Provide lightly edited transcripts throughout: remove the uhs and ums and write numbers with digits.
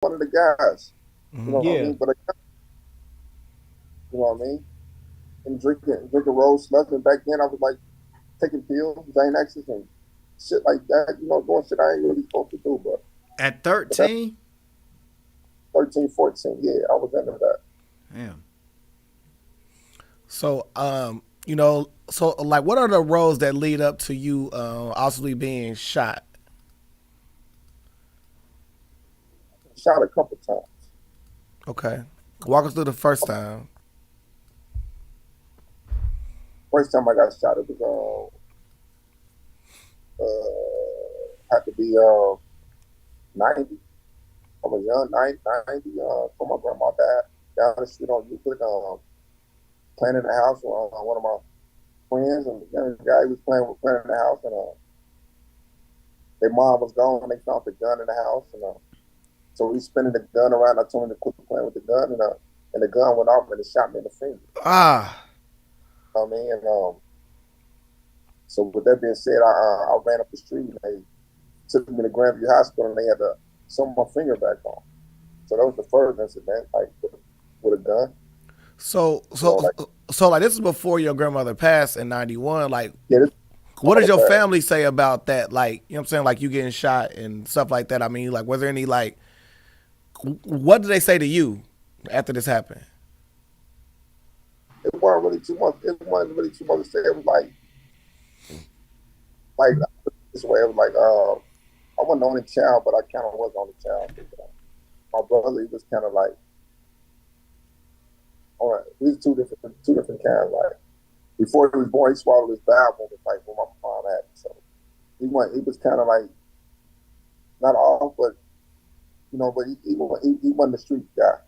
one of the guys. You know what I Yeah. mean? But you know what I mean? And drinking rose slush. And back then, I was like taking pills, Xanaxes, and shit like that. You know, doing shit I ain't really supposed to do. At But that's 13? 13, 14. Yeah, I was into that. Damn. So, so like, what are the roles that lead up to you possibly being shot? Shot a couple times. Okay, walk us through the first time. First time I got shot, it was had to be 90. I was young, 90, from my grandma dad down the street on Euclid, playing in the house with one of my friends, and the young guy was playing in the house, and their mom was gone, and they found the gun in the house, and so we spinning the gun around. I told him to quit playing with the gun, and the gun went off and it shot me in the finger. Ah, You know what I mean? And so with that being said, I ran up the street and they took me to Grandview Hospital and they had to sew my finger back on. So that was the first incident, like with a gun. so You know, so like so like this is before your grandmother passed in '91. Like, yeah, this what my does your bad. family say about that? Like, you know what I'm saying? Like, you getting shot and stuff like that. I mean, like, was there any like, what did they say to you after this happened? It wasn't really too much. It wasn't really too much to say. It was like this way. It was like I wasn't the only child, but I kind of was the only child. My brother, he was kind of like, all right, we was two different kinds. Like before he was born, he swallowed his bowel movement like when my mom had. So he was kind of like not off, but but he wasn't the street guy.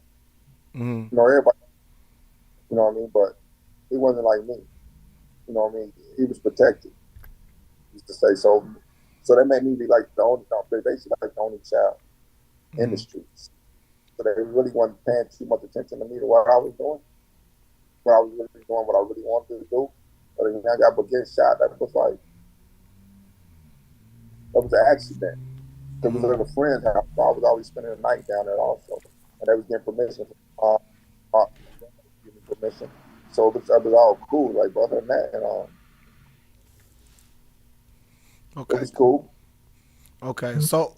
Mm-hmm. Everybody, what I mean, but he wasn't like me. You know what I mean? He was protected. Used to say so. So that made me be like the only, no, basically like the only child in the Mm-hmm. streets. So they really wasn't paying too much attention to me to what I was doing, what I was really doing, what I really wanted to do. But then I got getting shot. That was an accident. It was Mm-hmm. at a friend's house. So I was always spending the night down there also, and they was getting permission from give me permission. So it was all cool. Like, but other than that, it Okay. was cool. Okay. So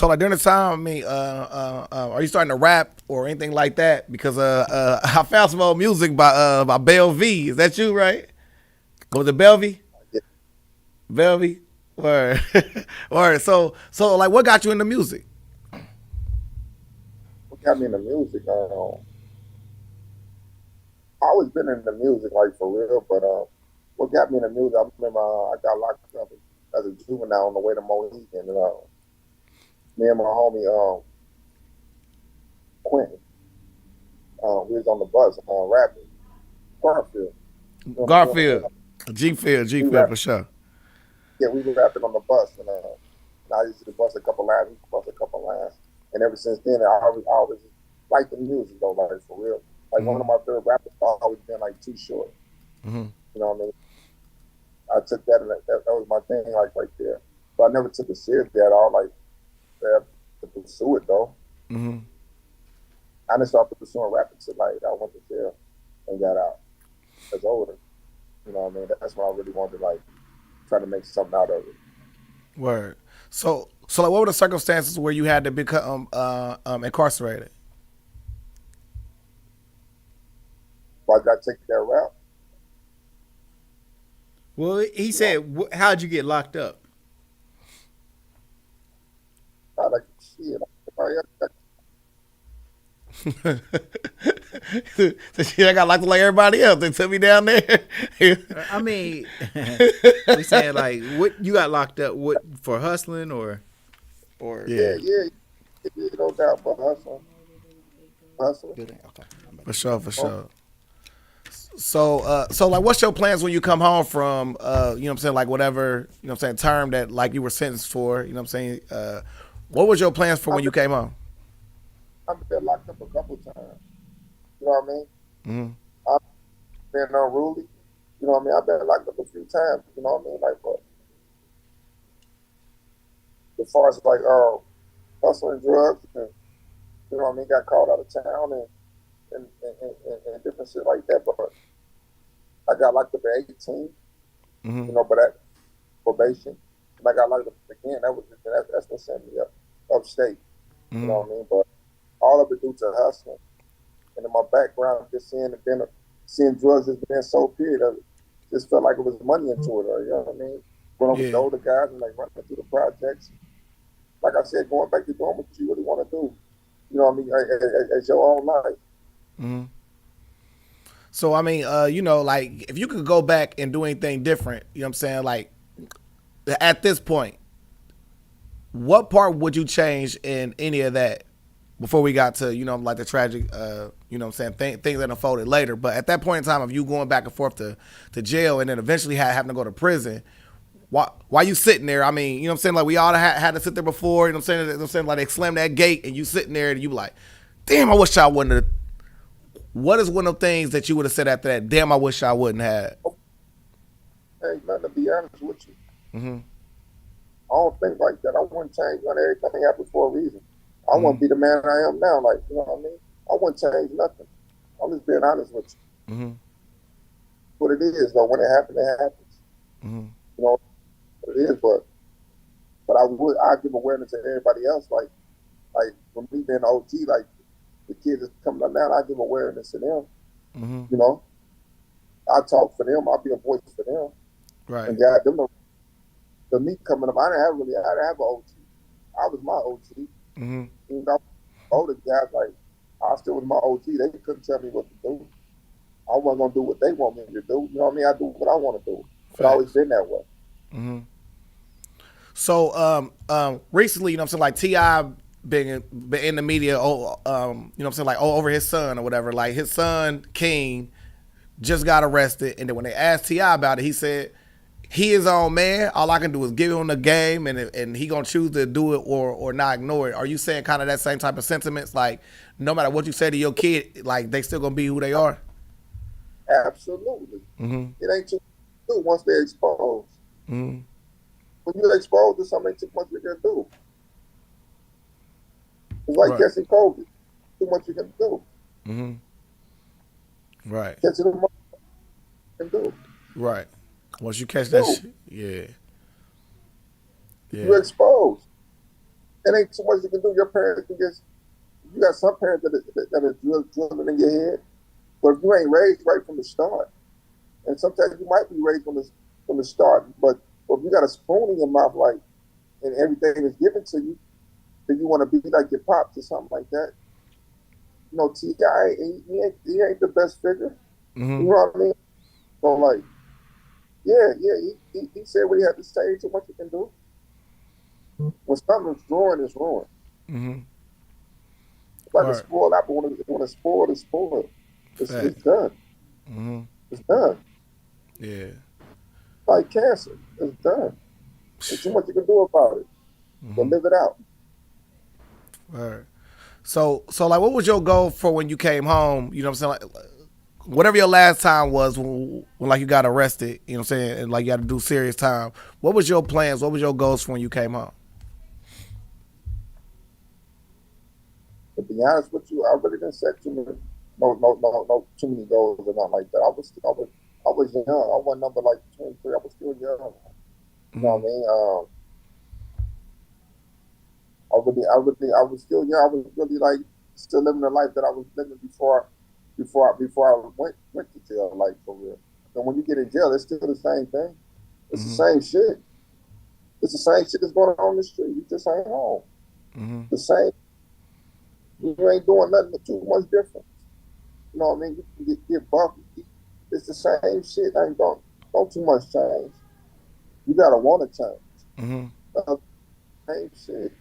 like during the time, I mean, are you starting to rap or anything like that? Because I found some old music by Bell V. Is that you, right? Was it Bell V? Yeah. Bell V? Or or so like what got you into music? What got me into music? I always been into music, like for real. But what got me into music? I remember I got locked up as a juvenile on the way to Mohegan, and me and my homie Quentin, we was on the bus rapping. Garfield, doing Garfield, G we Field rap. for sure. Yeah, we were rapping on the bus, and I used to bust a couple lines. We bust a couple lines, and ever since then, I always liked the music though, like for real. Like one Mm-hmm. of my favorite rappers, I always been like Too Short. Mm-hmm. You know what I mean? I took that and that was my thing, like right there. But I never took it seriously at all, like to pursue it though. Mm-hmm. I didn't start pursuing rap until like I went to jail and got out as older. You know what I mean? That's when I really wanted to like try to make something out of it. Word. So like what were the circumstances where you had to become incarcerated? But I got to take that route. Well, he You know, said, "How'd you get locked up?" I like shit. So shit, I got locked like everybody else. They took me down there. I mean, we saying like, what you got locked up? What for hustling or Yeah, Yeah, yeah, yeah, no doubt. But hustle. building? Okay, for sure, for Oh, sure. So like, what's your plans when you come home from, you know what I'm saying, like whatever, you know what I'm saying, term that like you were sentenced for, you know what I'm saying? What was your plans for I've when you been, came home? I've been locked up a couple times. You know what I mean? Mm-hmm. I've been unruly. You know what I mean? I've been locked up a few times. You know what I mean? Like, but as far as like hustling drugs and what I mean? Got called out of town and different shit like that. But I got locked up at 18, Mm-hmm. but that probation. And I got locked up again. That's what sent me up upstate. You know Mm-hmm. what I mean? But all of it due to hustling. And in my background, just seeing drugs as being so period of it, just felt like it was money into it. Or, you know what I mean? When I was the Yeah. older guys and like running through the projects, like I said, going back to doing what you really want to do. You know what I mean? As your own life. Mm-hmm. So I mean, like if you could go back and do anything different, you know what I'm saying? Like at this point, what part would you change in any of that before we got to, like the tragic, what I'm saying, things that unfolded later. But at that point in time of you going back and forth to jail and then eventually having to go to prison, why you sitting there? I mean, you know what I'm saying? Like we all had to sit there before, you know what I'm saying? Like they slammed that gate and you sitting there and you like, damn, I wish I wouldn't have. What is one of the things that you would have said after that? Damn, I wish I wouldn't have. Hey, nothing to be honest with you. Mm-hmm. I don't think like that. I wouldn't change none. Everything happened for a reason. I Mm-hmm. wouldn't be the man I am now. Like, you know what I mean? I wouldn't change nothing. I'm just being honest with you. Mm-hmm. What it is, though, when it happens, it happens. Mm-hmm. You know what it is, but I give awareness to everybody else. Like for me being OG, like the kids that's coming up now, I give awareness to them. Mm-hmm. You know, I talk for them. I'll be a voice for them. Right. And God, the me coming up, I didn't have an OG. I was my OG. Mm-hmm. You know, older guys, like, I still was my OG. They couldn't tell me what to do. I wasn't going to do what they want me to do. You know what I mean? I do what I want to do. It's always been that way. Mm-hmm. So, recently, you know what I'm saying, like T.I. been in the media, you know what I'm saying, like over his son or whatever. Like his son, King, just got arrested. And then when they asked T.I. about it, he said, he his own man. All I can do is give him the game, and he gonna choose to do it or not ignore it. Are you saying kind of that same type of sentiments? Like no matter what you say to your kid, like they still gonna be who they are. Absolutely. Mm-hmm. It ain't too much once they're exposed. Mm-hmm. When you're exposed to something, ain't too much you can do. It's like catching COVID. Too much you can do. Mm-hmm. Right. Catching them you can do. Right. Once you catch that shit, yeah. You're exposed. It ain't too much you can do. Your parents can just, you got some parents that are drilling in your head, but if you ain't raised right from the start, and sometimes you might be raised from the start, but if you got a spoon in your mouth, like, and everything is given to you, then you want to be like your pops or something like that. You know, T.I., he ain't the best figure. Mm-hmm. You know what I mean? So, like, he said what he had to say, too much you can do. When something's ruined, it's ruined. Mm-hmm. Like a spoiled apple, when it's spoiled, it's spoiled. It's done. Mm-hmm. It's done. Yeah. Like cancer, it's done. There's too much you can do about it. Mm-hmm. So live it out. All right. So like, what was your goal for when you came home? You know what I'm saying? Like, whatever your last time was when like you got arrested, you know what I'm saying, and like you had to do serious time. What was your plans? What was your goals for when you came home? To be honest with you, I really didn't set too many too many goals or nothing like that. I was young. I wasn't number like 23. I was still young. You know what I mean? I was still young. I was really like still living the life that I was living before I went to jail, like for real. And when you get in jail, it's still the same thing. It's the same shit. It's the same shit that's going on the street. You just ain't home. The same. You ain't doing nothing too much different. You know what I mean? You can get bumped. It's the same shit. Ain't don't too much change. You gotta want to change. Same shit.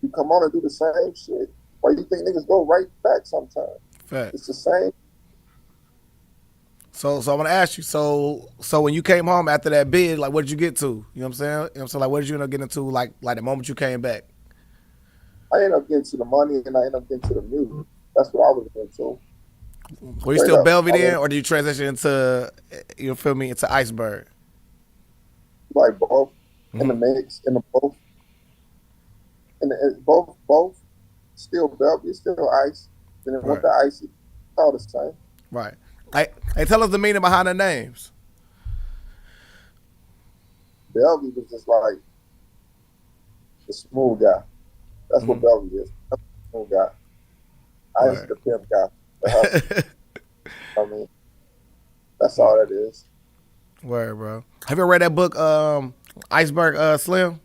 You come on and do the same shit. Why you think niggas go right back sometimes? Fact. It's the same. So I want to ask you. So when you came home after that bid, like, what did you get to? You know what I'm saying? You know what I'm saying? Like, what did you end up getting to? Like the moment you came back. I ended up getting to the money and I ended up getting to the music. That's what I was into. Were you still Belvedere, or did you transition into, you feel me, into Iceberg? Like both, in the mix, in the both, and both still Bellevue, it's still ice. Then it went Right. to icy. All the same. Right. Hey, tell us the meaning behind the names. Bellevue was just like the smooth guy. That's what Mm-hmm. Bellevue is. That's the smooth guy. Ice Right. the pimp guy. The hustler. I mean, that's all that is. Word, bro. Have you ever read that book, Iceberg Slim?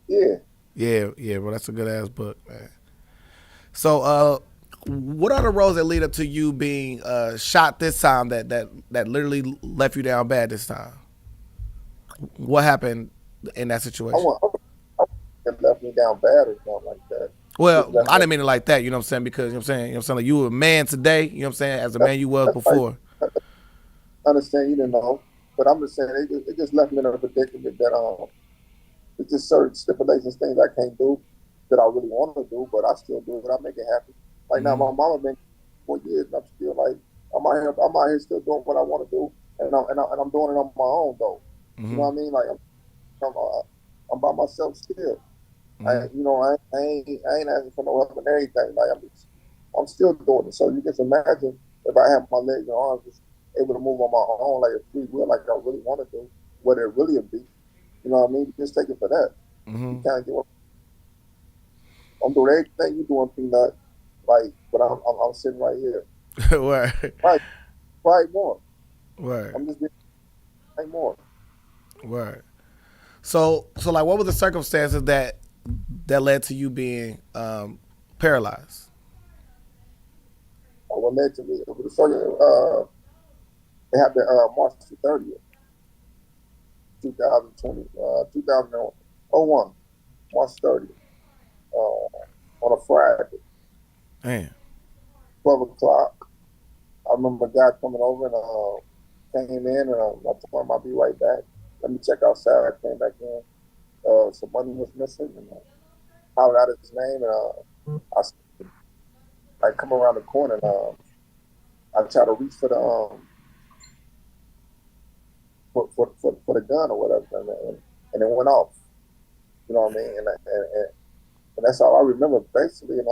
Yeah. Yeah, bro. That's a good ass book, man. So, what are the roads that lead up to you being shot this time that literally left you down bad this time? What happened in that I situation? want it left me down bad or something like that. It just Well, left I me. didn't mean it like that, you know what I'm saying? Because, you know what I'm saying? You know what I'm saying? Like, you were a man today, you know what I'm saying? As a That's man you was that's like before. I understand you didn't know, but I'm just saying it just left me in a predicament that it's just certain stipulations, things I can't do that I really want to do, but I still do it. I make it happen. Like now, Mm-hmm. my mama been 4 years, and I'm still like I'm out here still doing what I want to do, and I'm doing it on my own though. You know Mm-hmm. what I mean? Like I'm by myself still. Mm-hmm. I ain't asking for no help and everything. Like I'm still doing it. So you can imagine if I have my legs and arms just able to move on my own like a free will, like I really want to do, what it really would be. You know what I mean? Just take it for that. You Mm-hmm. can't get what I'm doing everything you doing, Peanut. Like, but I'm sitting right here. Word. Right, right more. Word. I'm just being right more. Word. So like, what were the circumstances that led to you being paralyzed? What led to me over the circuit, it happened March 30th, 2020, 2001, March 30th, on a Friday, Man. 12 o'clock. I remember a guy coming over and came in, and I told him I'll be right back. Let me check outside. I came back in. Some money was missing, and hollered out his name, and I come around the corner, and I try to reach for the for the gun or whatever, and it went off. You know what I mean? And that's all I remember basically. And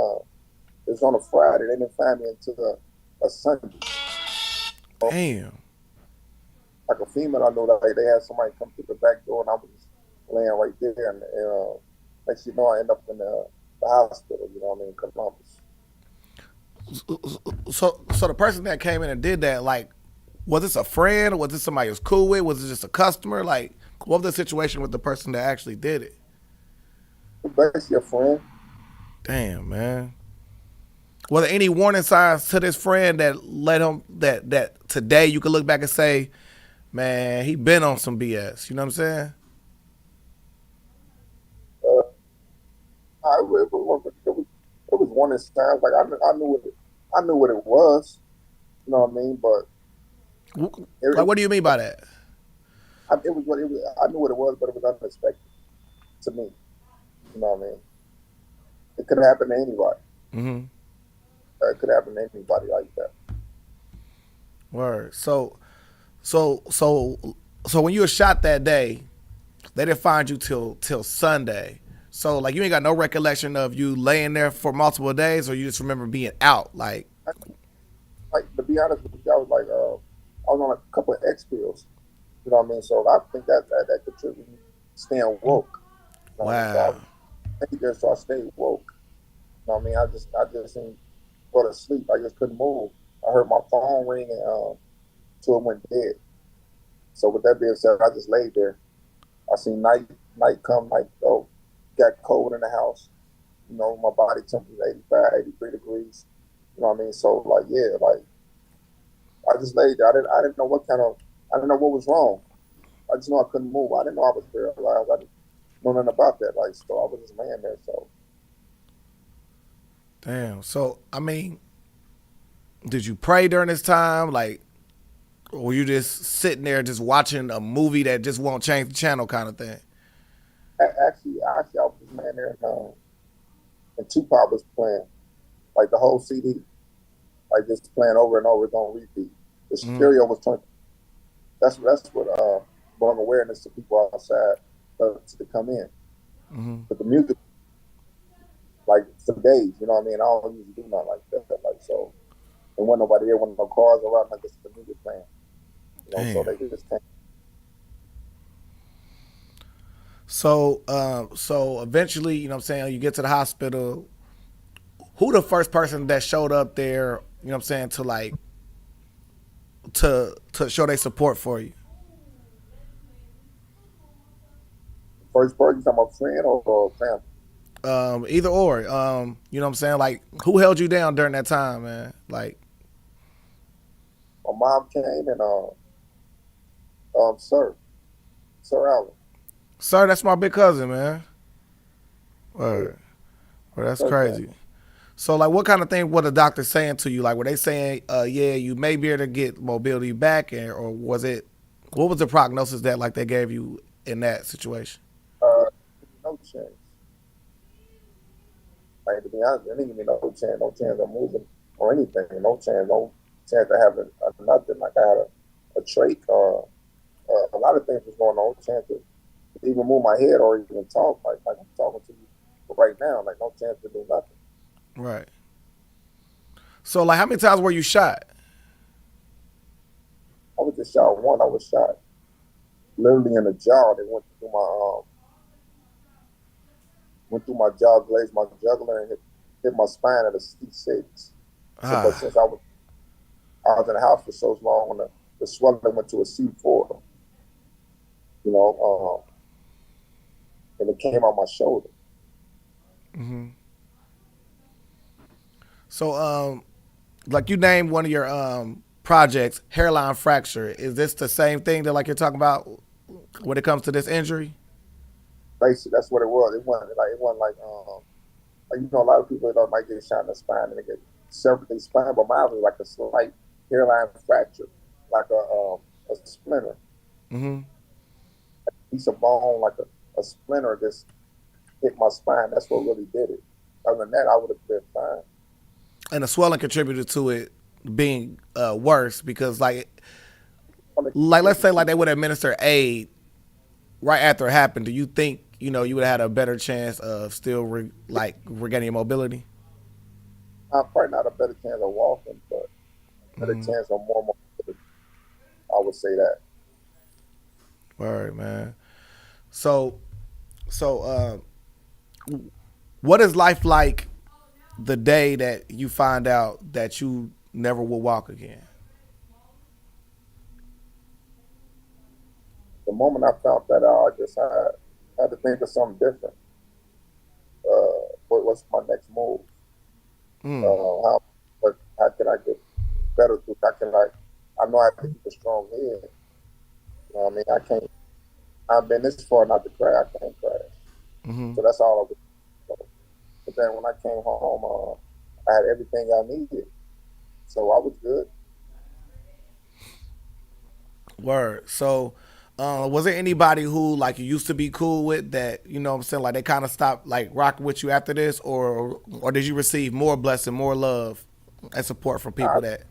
it was on a Friday. They didn't find me until a Sunday. Damn. Like a female, I know that they had somebody come through the back door, and I was just laying right there, and next you know, I end up in the hospital. You know what I mean, Columbus. So the person that came in and did that, like, was this a friend? Or was this somebody you was cool with? Was it just a customer? Like, what was the situation with the person that actually did it? Basically, a friend. Damn, man. Were there any warning signs to this friend that led him that today you could look back and say, man, he been on some BS? You know what I'm saying? Uh, it was one of the times like I knew what it was. You know what I mean? But Like, it, what do you mean by that? it was what it was. I knew what it was, but it was unexpected to me. You know what I mean? It could happen to anybody. Mm-hmm. It could happen to anybody like that. Word. So when you were shot that day, they didn't find you till Sunday. So like, you ain't got no recollection of you laying there for multiple days, or you just remember being out. Like, Like to be honest with you, I was like, I was on a couple of X pills. You know what I mean? So I think that contributed to staying woke. You know what I mean? So wow. I think that's so I stayed woke. You know what I mean? I just didn't go to sleep. I just couldn't move. I heard my phone ring and till it went dead. So with that being said, I just laid there. I seen night come, night go. Got cold in the house. You know, my body temperature 85, 83 degrees. You know what I mean? So like, yeah, like I just laid there. I didn't know I didn't know what was wrong. I just know I couldn't move. I didn't know I was paralyzed. I didn't know nothing about that. Like, so I was just laying there. So Damn. So I mean, did you pray during this time? Like, or were you just sitting there just watching a movie that just won't change the channel kind of thing? actually, I was just laying there and Tupac was playing like the whole CD, like just playing over and over. It's on repeat. The Mm-hmm. stereo was turned. That's what brought awareness to people outside to come in. Mm-hmm. But the music like for days. You know what I mean? I don't usually do nothing like that. Like so, and when nobody there, when no cars around, like it's the music playing. You know, so Damn. they just can't. So eventually, you know what I'm saying, you get to the hospital. Who the first person that showed up there, you know what I'm saying, to like to show their support for you? First person, talking about friend or family. Either or. You know what I'm saying? Like who held you down during that time, man? Like, My mom came and Sir Allen, sir, that's my big cousin, man. Word. Well, that's Sir came. crazy. So like what kind of thing were the doctors saying to you? Like were they saying, yeah, you may be able to get mobility back, and or was it what was the prognosis that like they gave you in that situation? No chance. Like to be honest, there didn't give me no chance of moving or anything. No chance of having nothing. Like I had a trach or a lot of things was going on. No chance to even move my head or even talk. Like I'm talking to you right now. Like no chance to do nothing. Right. So like how many times were you shot? I was just shot one. I was shot literally in the jaw. They went through my jaw, glazed my jugular, and hit my spine at a C6. So, but Ah. since I was in the house for so long, when the swelling went to a C4, you know, and it came out my shoulder. Mm-hmm. So like you named one of your projects hairline fracture. Is this the same thing that like you're talking about when it comes to this injury? Basically, that's what it was. It wasn't like a lot of people don't might get shot in the spine and they get severed their spine, but mine was like a slight hairline fracture, like a splinter, Mm-hmm. piece of bone, like a splinter just hit my spine. That's what really did it. Other than that, I would have been fine. And the swelling contributed to it being worse because like let's say like they would administer aid right after it happened. Do you think you would have had a better chance of still regaining your mobility? I'm probably not a better chance of walking, but a better Mm-hmm. chance of more mobility. I would say that. All right, man. So what is life like the day that you find out that you never will walk again? The moment I found that out, I just had to think of something different. What's my next move? Mm. How can I get better? How can I know I have to keep a strong head. You know what I mean? I can't. I've been this far not to crash. I can't crash. Mm-hmm. So that's all I was. But then when I came home, I had everything I needed, so I was good. Word. So, was there anybody who like you used to be cool with that what I'm saying like they kind of stopped like rocking with you after this, or did you receive more blessing, more love, and support from people Nah, that?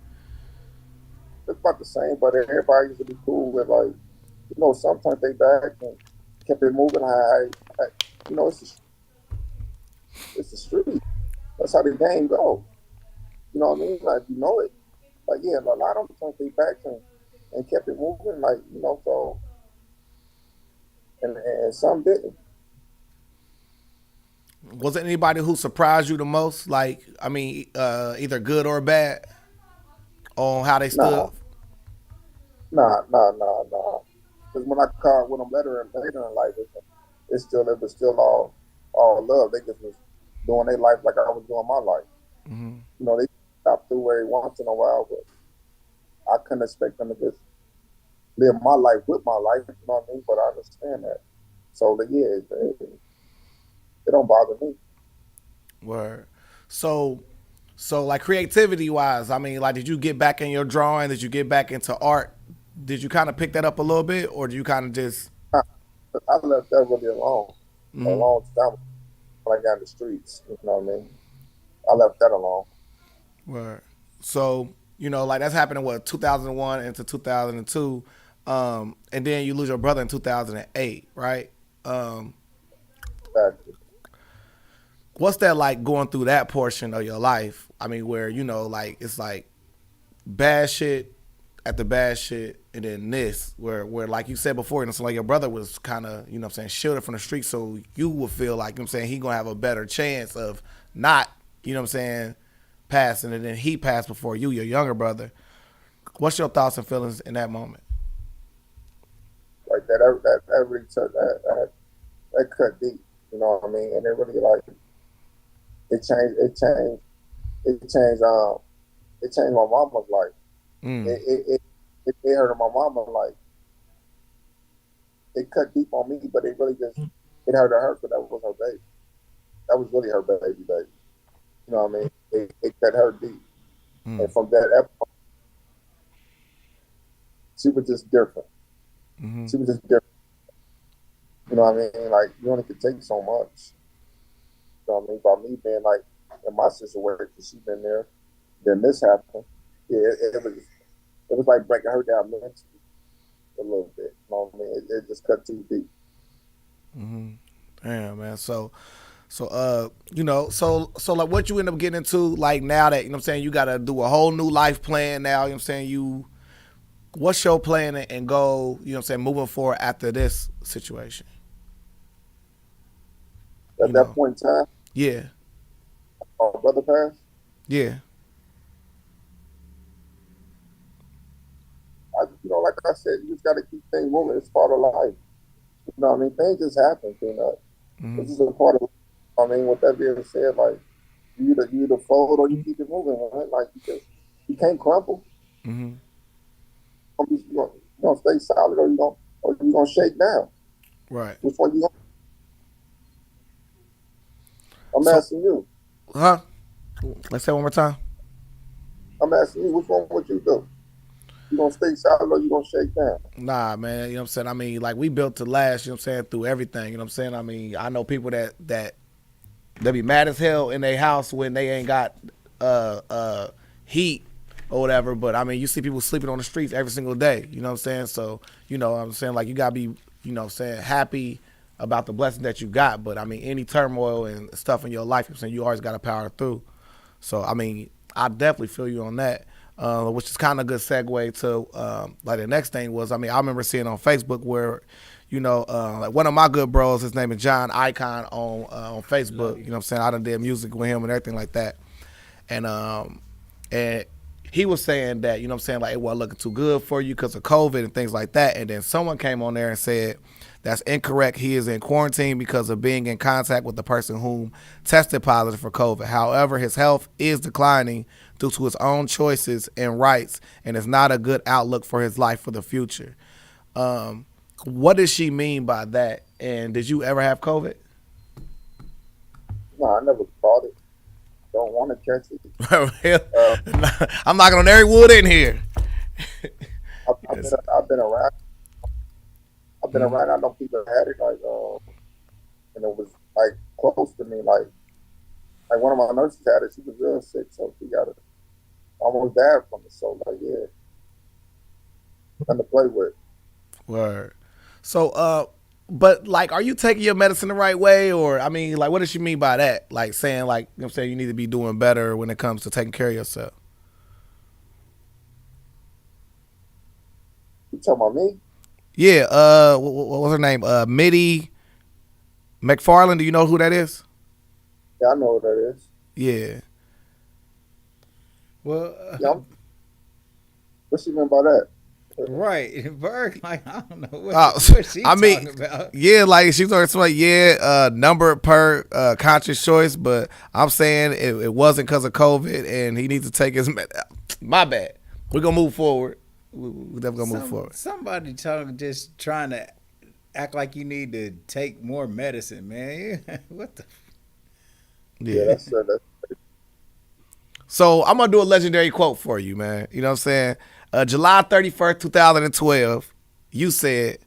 it's about the same, but everybody used to be cool with sometimes they back and kept it moving. You know, it's the street. That's how the game go. You know what I mean? Like you know it. Like yeah, a lot of them turned their backs and kept it moving. Like so and some didn't. Was there anybody who surprised you the most? Like, I mean, either good or bad on how they stood. Nah, nah. Because when I called with them later in life, it was still all love. They just was doing their life like I was doing my life. Mm-hmm. They stopped through every once in a while, but I couldn't expect them to just live my life with my life. You know what I mean? But I understand that. So yeah, it don't bother me. Word. So, like creativity wise, I mean, like, did you get back in your drawing? Did you get back into art? Did you kind of pick that up a little bit, or do you kind of just? I left that really alone a Mm-hmm. long time when I got in the streets. You know what I mean? I left that alone. Word. So, like that's happening what 2001 into 2002, and then you lose your brother in 2008, right? Um, Exactly. what's that like going through that portion of your life? I mean, where like it's like bad shit after bad shit, and then this, where like you said before, so like your brother was kind of shielded from the street, so you would feel like he gonna have a better chance of not passing, and then he passed before you, your younger brother. What's your thoughts and feelings in that moment? Like that really took that cut deep. You know what I mean? And it really like it changed my mama's life. It hurt my mama, like it cut deep on me, but it really just it hurt her because that was her baby. That was really her baby. You know what I mean? It cut her deep, and from that episode, she was just different. She was just different. You know what I mean? Like you only could take so much. You know what I mean? By me being like in my situation, she been there, then this happened. Yeah, it was like breaking her down mentally a little bit. You know what I mean? It just cut too deep. Damn, man. So like what you end up getting into, like now that, you got to do a whole new life plan now, what's your plan and goal, moving forward after this situation? At that point in time? Yeah. My brother passed? Yeah. Like I said, you just got to keep things moving. It's part of life. You know what I mean? Things just happen, Beanut. This is a part of life. I mean, with that being said, like, you either fold or you keep it moving, right? Like, you can't crumble. You gonna stay solid or you gonna shake down. Right. Which one you gonna? I'm asking you. Huh? Let's say it one more time. I'm asking you, which one would you do? You gonna stay solid or you gonna shake down? Nah, man. I mean, like we built to last. Through everything. I mean, I know people that they be mad as hell in their house when they ain't got heat or whatever. But I mean, you see people sleeping on the streets every single day. You know what I'm saying? So like you gotta be happy about the blessing that you got. But I mean, any turmoil and stuff in your life, you always gotta power through. So I mean, I definitely feel you on that. Which is kind of a good segue to like the next thing was, I mean, I remember seeing on Facebook where, like one of my good bros, his name is John Icon on Facebook. I done did music with him and everything like that. And he was saying that, like it wasn't looking too good for you because of COVID and things like that. And then someone came on there and said, that's incorrect. He is in quarantine because of being in contact with the person whom tested positive for COVID. However, his health is declining due to his own choices and rights, and it's not a good outlook for his life for the future. What does she mean by that? And did you ever have COVID? No, I never caught it. Don't want to catch it. I'm knocking on every wood in here. I've been around. I know people had it, like, and it was like close to me. Like one of my nurses had it. She was real sick, so she got it. Almost died from it. So like, yeah, nothing to play with. Word. So, but like, are you taking your medicine the right way, or I mean, like, what does she mean by that? Like saying, like, you need to be doing better when it comes to taking care of yourself. You talking about me? Yeah, what was her name? Mitty McFarland. Do you know who that is? Yeah, I know what that is. Yeah. Well, what she meant by that? Right, Berg. Like I don't know what she talking about. Yeah, like she's like number per conscious choice, but I'm saying it wasn't because of COVID, and he needs to take his. My bad. We're gonna move forward. We're definitely gonna move forward. Somebody just trying to act like you need to take more medicine, man. What the? Yeah, that's So I'm gonna do a legendary quote for you, man. You know what I'm saying? July 31st, 2012, you said,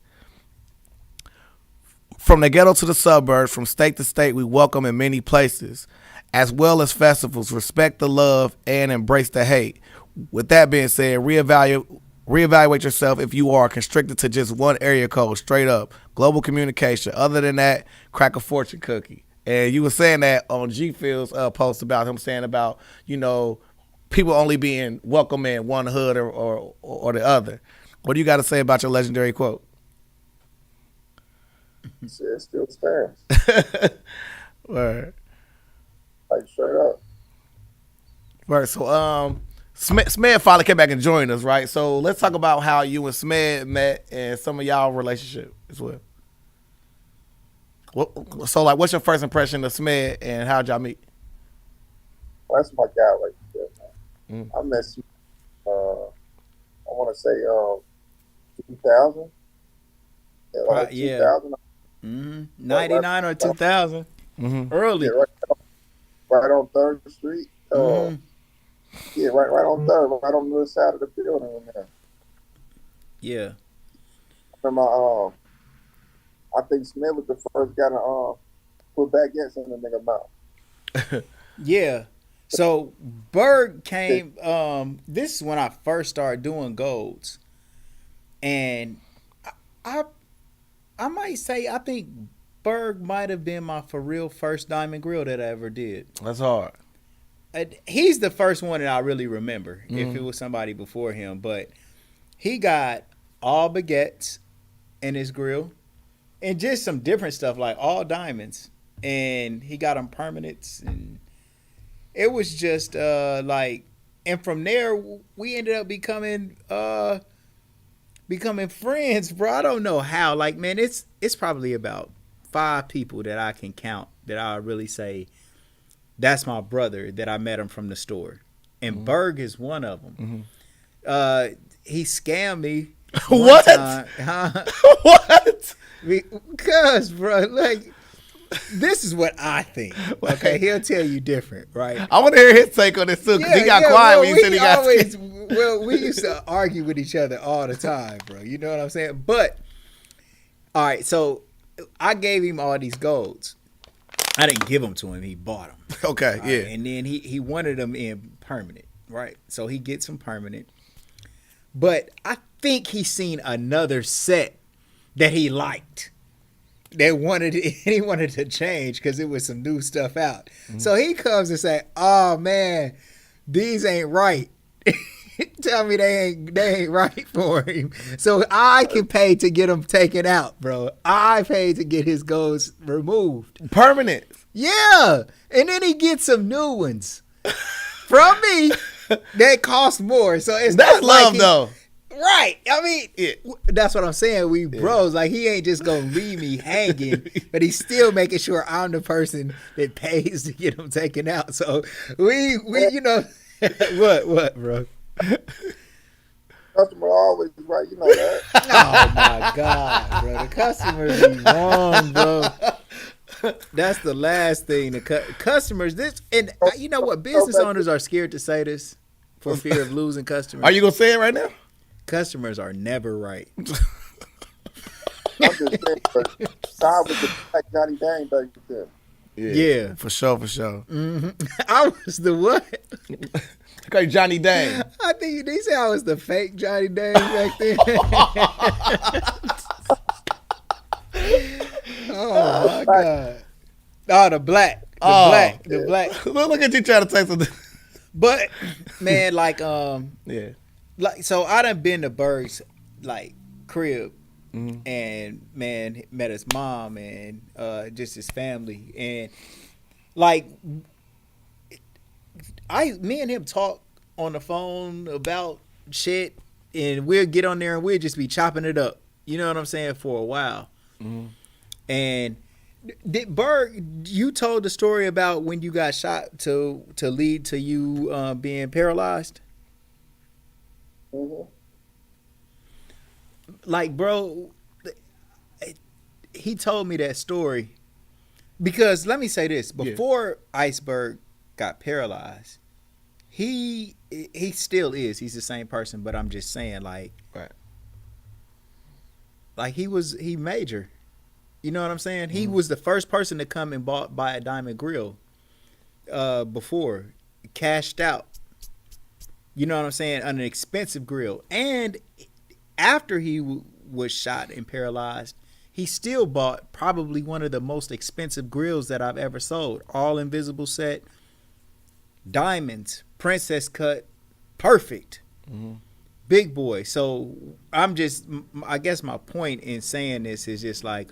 "From the ghetto to the suburbs, from state to state, we welcome in many places, as well as festivals. Respect the love and embrace the hate. With that being said, reevaluate yourself if you are constricted to just one area code, straight up. Global communication. Other than that, crack a fortune cookie." And you were saying that on G Phil's post about him saying about, people only being welcome in one hood or the other. What do you got to say about your legendary quote? It still stands. Word. Like straight up. Right. So SMED finally came back and joined us, right? So let's talk about how you and SMED met and some of y'all relationship as well. So what's your first impression of SMED and how'd y'all meet? Well, that's my guy right there, man. I met Smith, I want to say 2000. Yeah, 2000. 99 or 2000. Early. Yeah, right on 3rd Street. Yeah, right on 3rd, right on the other side of the building in there. Yeah. Remember, I think Smith was the first guy to put baguettes in the nigga mouth. Yeah. So Berg came. This is when I first started doing golds, and I might say I think Berg might have been my for real first diamond grill that I ever did. That's hard. He's the first one that I really remember. If it was somebody before him, but he got all baguettes in his grill, and just some different stuff like all diamonds, and he got them permanents, and it was just and from there we ended up becoming friends, bro. I don't know how. Like, man, it's probably about 5 people that I can count that I really say that's my brother that I met him from the store, and Berg is one of them. He scammed me. What? What? Because, bro, like, this is what I think. Okay, he'll tell you different, right? I want to hear his take on this too, because he got quiet when you said he got scared. Well, we used to argue with each other all the time, bro. You know what I'm saying? But, all right, so I gave him all these golds. I didn't give them to him. He bought them. Okay, right? yeah. And then he wanted them in permanent, right? So he gets them permanent. But I think he seen another set that he liked. He wanted to change because it was some new stuff out. So he comes and say, "Oh man, these ain't right." Tell me they ain't right for him. So I can pay to get them taken out, bro. I paid to get his golds removed. Permanent. Yeah. And then he gets some new ones from me that cost more. So it's That's not love, like though. Right. I mean, that's what I'm saying. We bros. Like, he ain't just going to leave me hanging, but he's still making sure I'm the person that pays to get them taken out. So we you know, what, bro? Customer always right, you know that. Oh my God, bro! The customers be wrong, bro. That's the last thing. The customers. This and you know what? Business owners are scared to say this for fear of losing customers. Are you gonna say it right now? Customers are never right. I'm just saying, but side with the black Johnny Dang back then. Yeah, for sure. I was the what? Okay, Johnny Dang. I think they say I was the fake Johnny Dang back then. Oh my God! Oh, the black. Look at you trying to say something. But man, like yeah. Like, so I done been to Berg's like crib and man met his mom and just his family, and like me and him talk on the phone about shit, and we'll get on there and we'll just be chopping it up, you know what I'm saying, for a while. And did Berg, you told the story about when you got shot to lead to you being paralyzed? Like, bro, he told me that story because let me say this: before Iceberg got paralyzed, he still is. He's the same person, but I'm just saying, like, like he major. You know what I'm saying? He was the first person to come and buy a diamond grill before, cashed out. You know what I'm saying? On an expensive grill. And after he was shot and paralyzed, he still bought probably one of the most expensive grills that I've ever sold. All invisible set, diamonds, princess cut, perfect. Big boy. So I guess my point in saying this is just like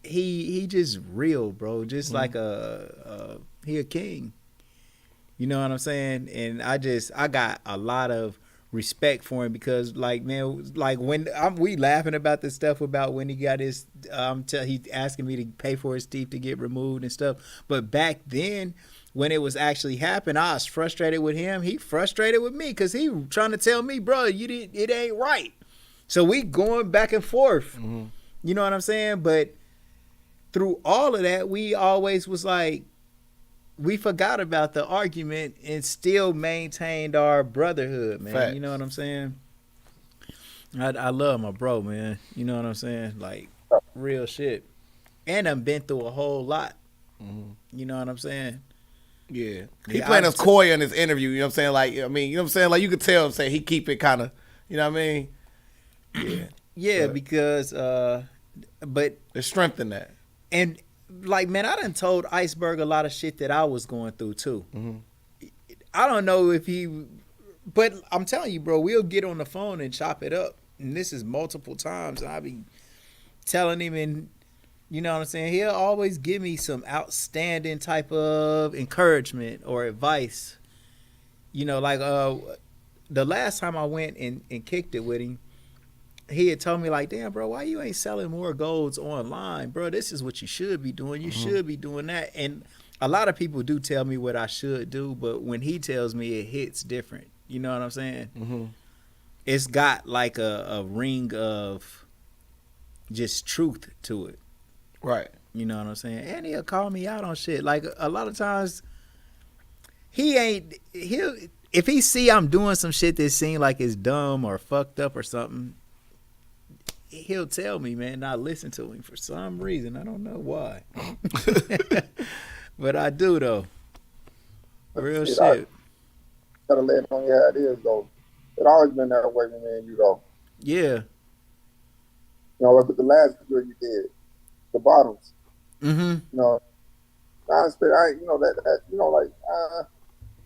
he just real, bro. Just like he a king. You know what I'm saying? And I got a lot of respect for him because, like, man, like when we laughing about this stuff about when he got his, he asking me to pay for his teeth to get removed and stuff. But back then, when it was actually happening, I was frustrated with him. He frustrated with me because he trying to tell me, bro, it ain't right. So we going back and forth. You know what I'm saying? But through all of that, we always was like, we forgot about the argument and still maintained our brotherhood, man. Facts. You know what I'm saying? I love my bro, man. You know what I'm saying? Like, real shit. And I've been through a whole lot. You know what I'm saying? Yeah. He playing us coy in his interview, you know what I'm saying? Like, I mean, you know what I'm saying? Like, you could tell him, say, he keep it kind of, you know what I mean? Yeah. Yeah, because, but. There's strength in that. And, like, man, I done told Iceberg a lot of shit that I was going through, too. I don't know if but I'm telling you, bro, we'll get on the phone and chop it up. And this is multiple times. And I be telling him, and you know what I'm saying? He'll always give me some outstanding type of encouragement or advice. You know, like the last time I went and kicked it with him, he had told me, like, damn, bro, why you ain't selling more golds online? Bro, this is what you should be doing. You should be doing that. And a lot of people do tell me what I should do, but when he tells me, it hits different. You know what I'm saying? It's got like a ring of just truth to it. Right. You know what I'm saying? And he'll call me out on shit. Like, a lot of times, if he see I'm doing some shit that seem like it's dumb or fucked up or something, he'll tell me, man, not listen to him for some reason. I don't know why. But I do, though. Real shit. I gotta let it on you how it is, though. It always been that way with me and you, though. Yeah. You know, like with the last video you did, the bottoms. You know, I expect, you know, that you know, like,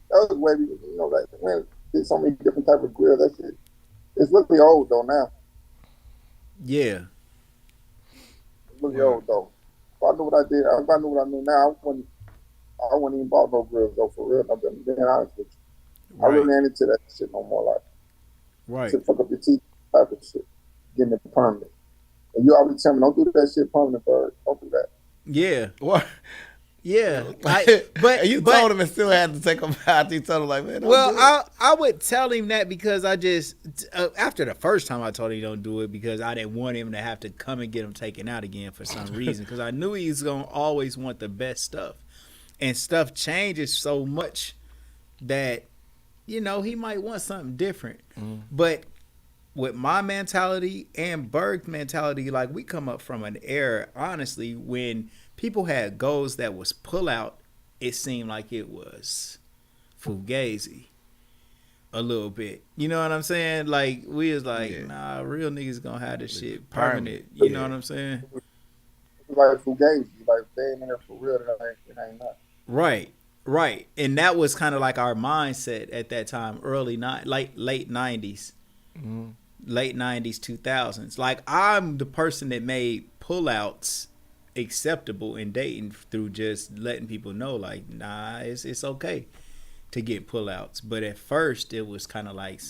that was way, you know, like, man, did so many different type of grills. That shit, it's looking old, though, now. Yeah. It's looking old, though. If I knew what I did, if I knew what I knew now, I wouldn't even bought no grills, though, for real. I'm being honest with you. Right. I really ain't into that shit no more, like. Right. To fuck up your teeth type of shit. Getting it permanent. And you always tell me, don't do that shit permanent, bro. Don't do that. Yeah. What? Yeah. But you told him and still had to take him out. You told him, like, man, don't do it. I would tell him that because I just, after the first time I told him don't do it because I didn't want him to have to come and get him taken out again for some reason because I knew he's going to always want the best stuff. And stuff changes so much that, you know, he might want something different. But with my mentality and Berg's mentality, like, we come up from an era, honestly, when people had goals that was pull out, it seemed like it was fugazi a little bit. You know what I'm saying? Like, we was like, nah, real niggas gonna have this shit permanent. You know what I'm saying? It's like fugazi. Like, they ain't in there for real, it ain't not. Right. And that was kind of like our mindset at that time, late 90s. Late 90s, 2000s. Like, I'm the person that made pullouts acceptable in dating through just letting people know, like, nah, it's okay to get pullouts. But at first, it was kind of like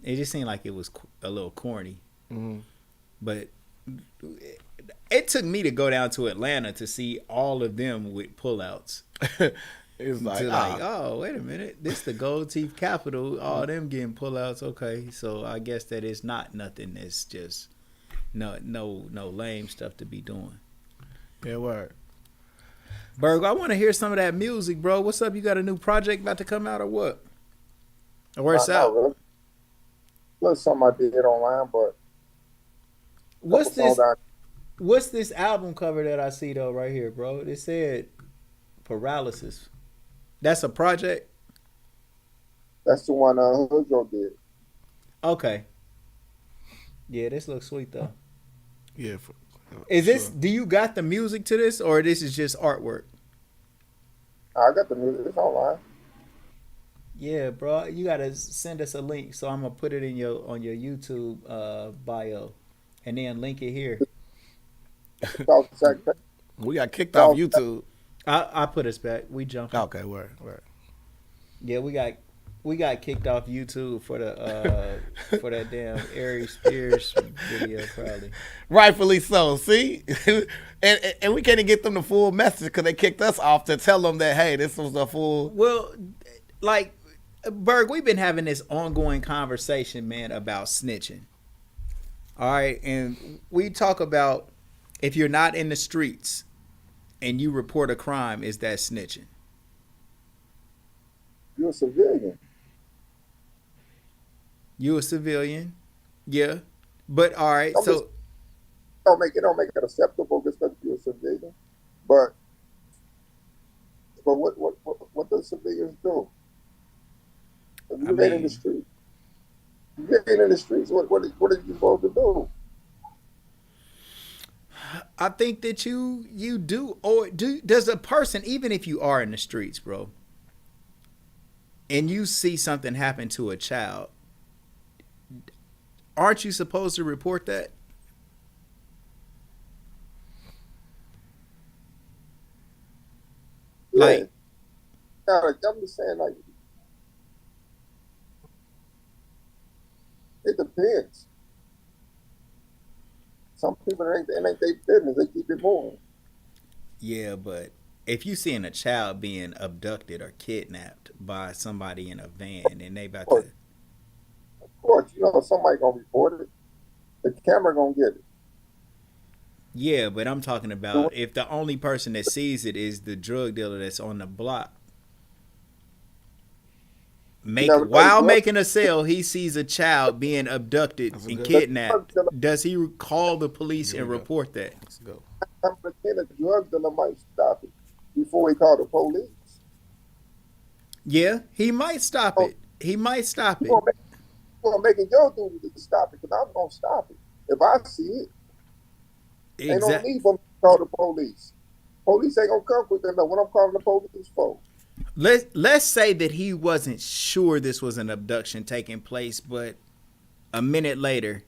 it just seemed like it was a little corny. But it took me to go down to Atlanta to see all of them with pullouts. It's like, oh, wait a minute. This the gold teeth capital. All them getting pullouts. Okay, so I guess that it's not nothing. It's just no lame stuff to be doing. Yeah, word. Berg, I want to hear some of that music, bro. What's up? You got a new project about to come out or what? Or where's it out? Really. That's something I did online, but What's this album cover that I see though right here, bro? It said Paralysis. That's a project? That's the one Hoodro did. Okay. Yeah, this looks sweet though. Yeah, Is this? sure. Do you got the music to this, or this is just artwork? I got the music. It's online. Yeah, bro. You gotta send us a link, so I'm gonna put it in your on your YouTube bio, and then link it here. It's called Sac- We got kicked off called YouTube. I put us back. We jumping. Okay, word. Yeah, we got kicked off YouTube for the for that damn Ari Spears video probably. Rightfully so. See, and we can't even get them the full message because they kicked us off to tell them that hey, this was the full. Well, like Berg, we've been having this ongoing conversation, man, about snitching. All right, and we talk about if you're not in the streets and you report a crime, is that snitching? You're a civilian. You a civilian, yeah, but all right, I'm just, so don't make it acceptable just because you're a civilian. But what does civilians do? If I you ain't in the mean, street, you ain't in the streets. What are you supposed to do? I think that you do or do. Does a person, even if you are in the streets, bro, and you see something happen to a child, aren't you supposed to report that? Yeah. Like, Now, I'm just saying, like, it depends. Some people it ain't their business. They keep it moving. yeah, but if you seeing a child being abducted or kidnapped by somebody in a van and they Of about course, to, somebody gonna report it. The camera gonna get it. yeah, but I'm talking So about if the only person that sees it is the drug dealer that's on the block. you never know. While making a sale, he sees a child being abducted That's a and good. The drug kidnapped. dealer, Does he call the police Here we and go. report that? Let's go. the drug dealer might stop it before he call the police. Yeah, he might stop So it. He might stop you it. gonna make it your duty to stop it because I'm gonna stop it. If I see it, ain't no Exactly. need for me to call the police. Police ain't gonna come quick enough. What I'm calling the police for? Let's say that he wasn't sure this was an abduction taking place, but a minute later,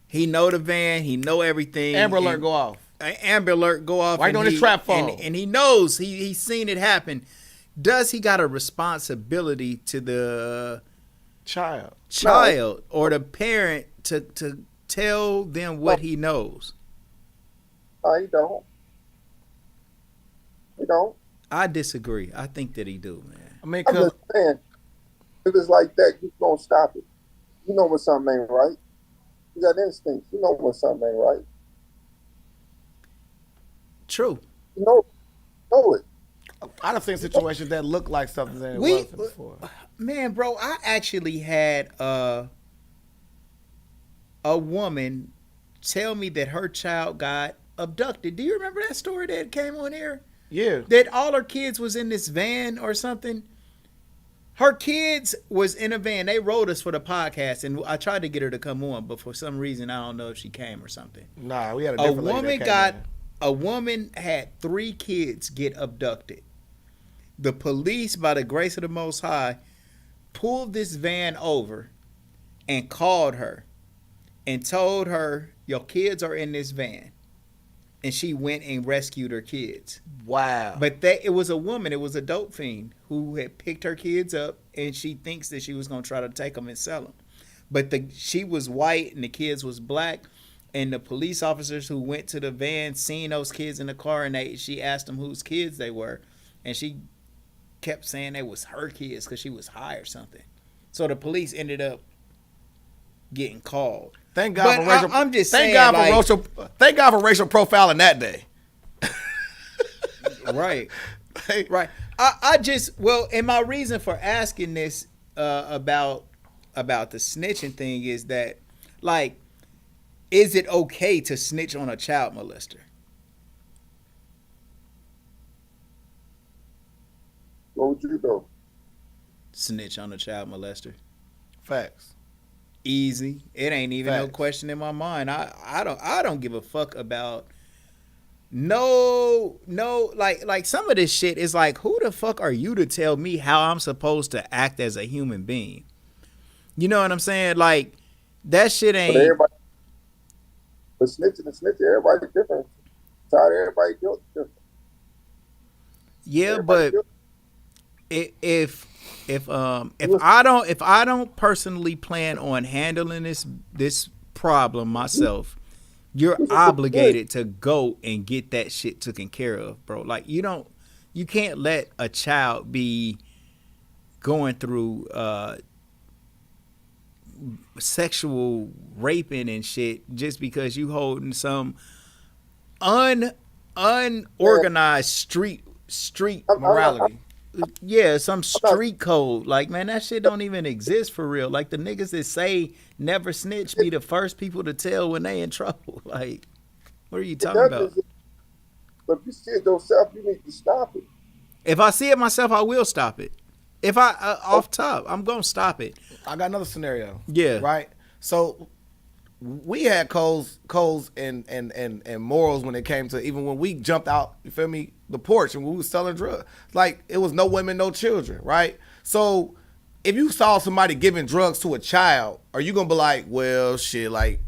he know the van, he know everything. Amber alert go off. Amber alert go off. Why you doing this trap phone? And he knows he's seen it happen. Does he got a responsibility to the child or the parent to tell them what he knows? No, he don't. He don't. I disagree. I think that he do, man. I mean, I'm cause just saying, if it's like that, you gonna stop it. You know when something ain't right. You got instincts. You know when something ain't right. True. You know it. I done seen situations that look like something that it We wasn't before. man, bro, I actually had a woman tell me that her child got abducted. Do you remember that story that came on here? Yeah. That all her kids was in this van or something. Her kids was in a van. They wrote us for the podcast, and I tried to get her to come on, but for some reason I don't know if she came or something. Nah, we had a A different lady woman that got came in. a woman had 3 kids get abducted. The police, by the grace of the Most High, pulled this van over and called her and told her, your kids are in this van. And she went and rescued her kids. Wow. But it was a woman, it was a dope fiend who had picked her kids up, and she thinks that she was going to try to take them and sell them. But she was white and the kids was black, and the police officers who went to the van seen those kids in the car, and she asked them whose kids they were, and she kept saying they was her kids because she was high or something. So the police ended up getting called. Thank God But for racial. I'm just thank saying, God like, for racial. Thank God for racial profiling that day. Right. Right. I just, well, and my reason for asking this about the snitching thing is that, like, is it okay to snitch on a child molester? What would you do? Snitch on a child molester. Facts. Easy. It ain't even no Facts. question in my mind. I don't give a fuck about no like some of this shit is like, who the fuck are you to tell me how I'm supposed to act as a human being? You know what I'm saying? Like that shit But ain't. everybody, but snitching and snitching, everybody different. Tired, everybody guilty different. Yeah, Everybody but guilty. if I don't personally plan on handling this problem myself, you're You should be good. obligated to go and get that shit taken care of, bro. Like you can't let a child be going through sexual raping and shit just because you holding some Man, unorganized street I'm Morality. yeah, some not. street code. Like, man, that shit don't even exist for real. Like the niggas that say never snitch be the first people to tell when they in trouble. Like, what are you It talking does about? exist, but if you see it yourself, you need to stop it. If I see it myself, I will stop it. If I Oh, off top, I'm gonna stop it. I got another scenario. Yeah. Right. So we had codes and morals when it came to even when we jumped out, you feel me, the porch and we was selling drugs. Like it was no women, no children, right? So if you saw somebody giving drugs to a child, are you gonna be like, well, shit, like,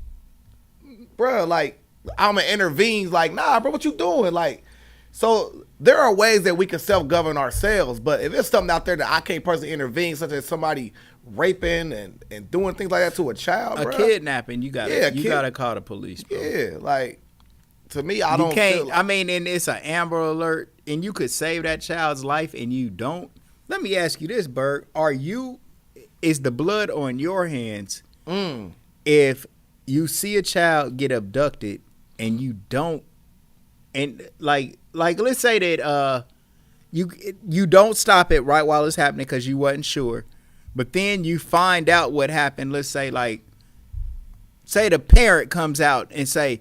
bruh, like I'ma intervene, like, nah, bro, what you doing? Like, so there are ways that we can self-govern ourselves, but if there's something out there that I can't personally intervene, such as somebody raping and doing things like that to a child, A bro. kidnapping, you gotta Yeah, gotta call the police, bro. Yeah, like to me, I You don't can't. feel. I mean, and it's an Amber Alert, and you could save that child's life, and you don't. Let me ask you this, Berg: is the blood on your hands Mm, if you see a child get abducted and you don't, and like let's say that you don't stop it right while it's happening because you wasn't sure, but then you find out what happened. Let's say say the parent comes out and say,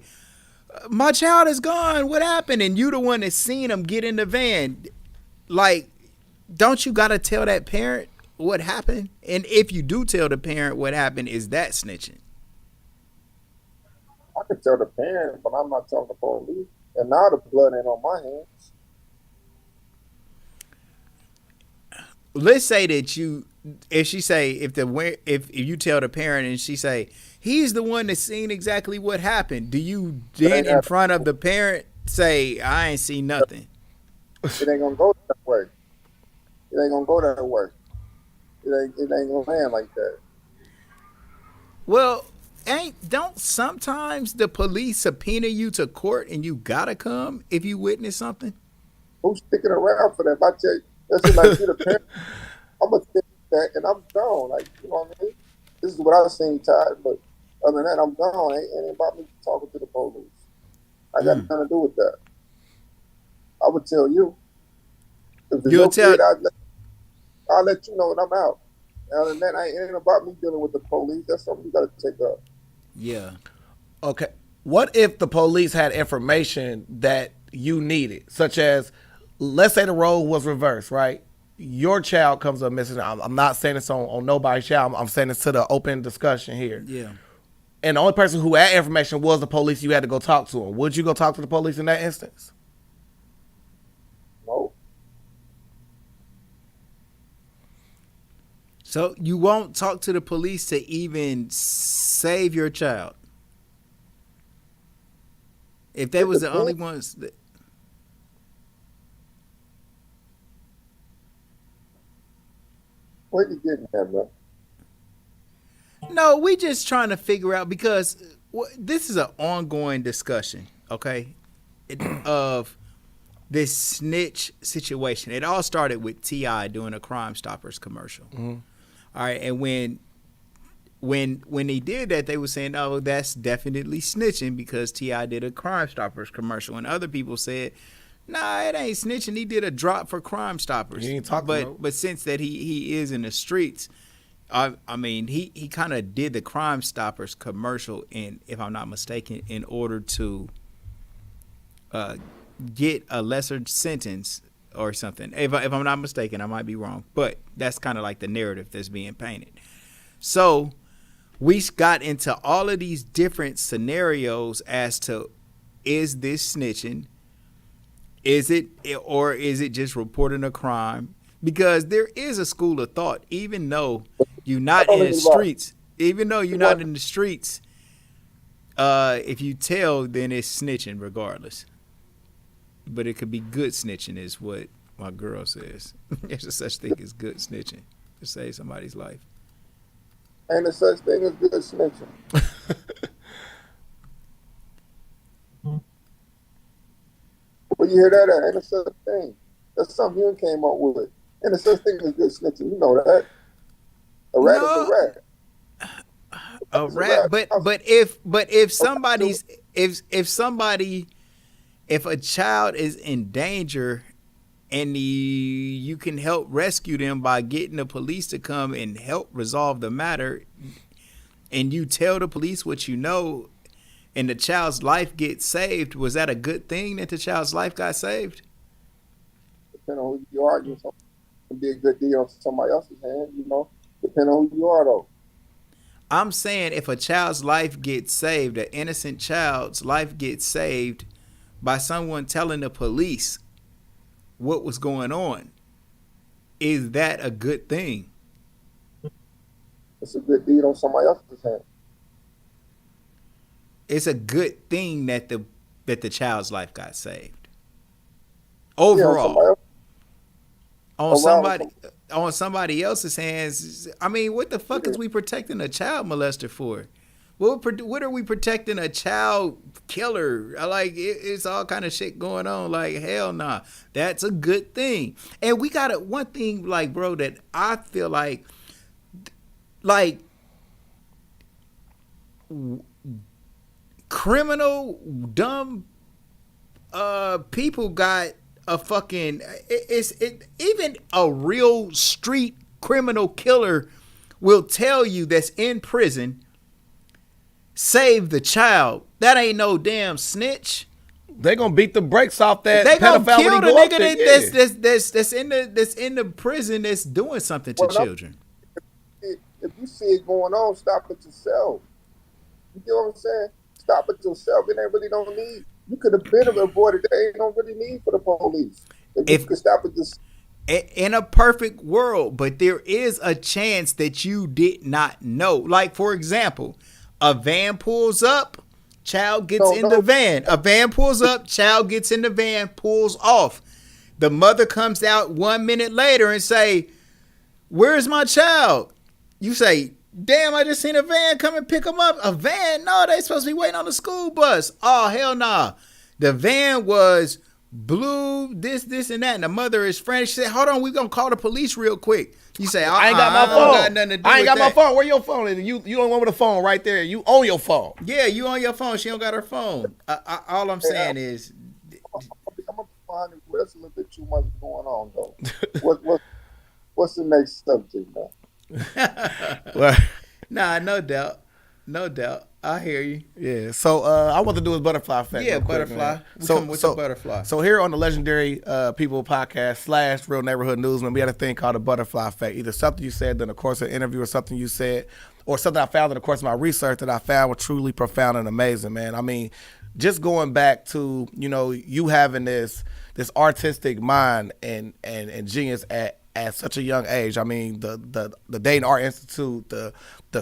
my child is gone, what happened? And you the one that's seen him get in the van. Like, don't you gotta tell that parent what happened? And if you do tell the parent what happened, is that snitching? I can tell the parent, but I'm not telling the police. And now the blood ain't on my hands. Let's say that if you tell the parent and she say he's the one that's seen exactly what happened, do you It then ain't, in front of the parent say I ain't seen nothing? it ain't gonna go that way. It ain't gonna go that way. It ain't gonna land like that. Well, don't sometimes the police subpoena you to court and you gotta come if you witness something? Who's sticking around for that? If I tell you, that's just like you, the parent. I'm gonna take that and I'm gone. Like, you know what I mean? This is what I seen, Todd. But other than that, I'm gone. Ain't about me talking to the police. I got nothing to do with that. I would tell you. If it's You'll your tell. kid, I'll let you know when I'm out. Other than that, it ain't about me dealing with the police. That's something you got to take up. Yeah. okay. What if the police had information that you needed, such as, let's say the role was reversed, right? Your child comes up missing. I'm not saying this on nobody's child. I'm saying this to the open discussion here. Yeah. And the only person who had information was the police. You had to go talk to them. Would you go talk to the police in that instance? No. So you won't talk to the police to even save your child? If they was the only ones that, Where you getting at, bro? no, we just trying to figure out because this is an ongoing discussion, okay, of this snitch situation. It all started with T.I. doing a Crime Stoppers commercial. Mm-hmm. All right, and when he did that, they were saying, "Oh, that's definitely snitching because T.I. did a Crime Stoppers commercial," and other people said, "Nah, it ain't snitching. He did a drop for Crime Stoppers." He ain't talking about. But since that he is in the streets, I mean he kind of did the Crime Stoppers commercial, in, if I'm not mistaken, in order to get a lesser sentence or something. If I'm not mistaken, I might be wrong, but that's kind of like the narrative that's being painted. So we got into all of these different scenarios as to, is this snitching? Is it, or is it just reporting a crime? Because there is a school of thought, even though you're not in the streets, if you tell, then it's snitching regardless. But it could be good snitching, is what my girl says. There's a such thing as good snitching to save somebody's life. Ain't a such thing as good snitching. Where you hear that at? Ain't a such thing. That's something you came up with. Ain't a such thing as good snitching. You know that. A rat is a rat. A rat, but if somebody's if a child is in danger and you can help rescue them by getting the police to come and help resolve the matter, and you tell the police what you know, and the child's life gets saved, was that a good thing that the child's life got saved? Depending on who you are, it can be a good deal in somebody else's hand, you know. Depending on who you are, though. I'm saying if a child's life gets saved, an innocent child's life gets saved by someone telling the police what was going on, is that a good thing? It's a good deed on somebody else's hand. It's a good thing that the child's life got saved. Overall. On somebody else's hands, I mean, what the fuck is we protecting a child molester for? What are we protecting a child killer? It's all kind of shit going on. Like, hell nah. That's a good thing. And we got one thing, like, bro, that I feel like criminal, dumb people got a fucking, even a real street criminal killer will tell you that's in prison, save the child. That ain't no damn snitch. They gonna beat the brakes off that. They gonna pedophile kill when the he go up nigga there. that's in the prison that's doing something to children. If you see it going on, stop it yourself. You get what I'm saying? Stop it yourself. It ain't really don't need. You could have been avoided. They ain't no really need for the police. If you could stop it yourself. In a perfect world, but there is a chance that you did not know. Like, for example, a van pulls up, child gets in the van. A van pulls up, child gets in the van, pulls off. The mother comes out 1 minute later and say, "Where's my child?" You say, "Damn, I just seen a van come and pick them up." A van? No, they supposed to be waiting on the school bus. Oh, hell nah. The van was blue, this, and that. And the mother is frantic. She said, "Hold on, we gonna call the police real quick." You say, I ain't got my phone. Got nothing to do I ain't got with my that. phone. Where your phone is? You don't want with the phone right there. You own your phone. Yeah, you on your phone. She don't got her phone. All I'm saying is, I'm gonna find it. There's a little bit too much going on though. What's the next subject, man? Nah, no doubt. I hear you. Yeah. So I want to do his butterfly effect. Yeah, real quick, butterfly. man. Come with the butterfly. So here on the Legendary People Podcast / Real Neighborhood Newsman, we had a thing called the butterfly effect. Either something you said during the course of an interview, or something you said, or something I found in the course of my research that I found was truly profound and amazing, man. I mean, just going back to, you having this artistic mind and genius at such a young age. I mean, the Dayton Art Institute, the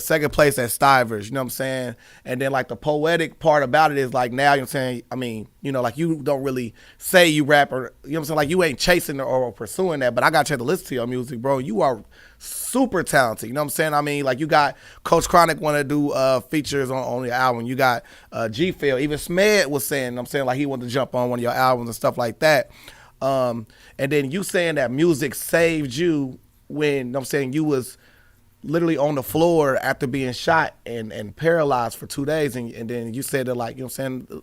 second place at Stivers, you know what I'm saying? And then like the poetic part about it is like, now, you know what I'm saying? I mean, like you don't really say you rap, or, you know what I'm saying? Like you ain't chasing or pursuing that, but I got a chance to listen to your music, bro. You are super talented, you know what I'm saying? I mean, like you got Coach Chronic want to do features on your album. You got G-Phil. Even SMED was saying, you know what I'm saying, like he wanted to jump on one of your albums and stuff like that. And then you saying that music saved you when, you know what I'm saying, you was literally on the floor after being shot and paralyzed for 2 days. And then you said that, like, you know what I'm saying,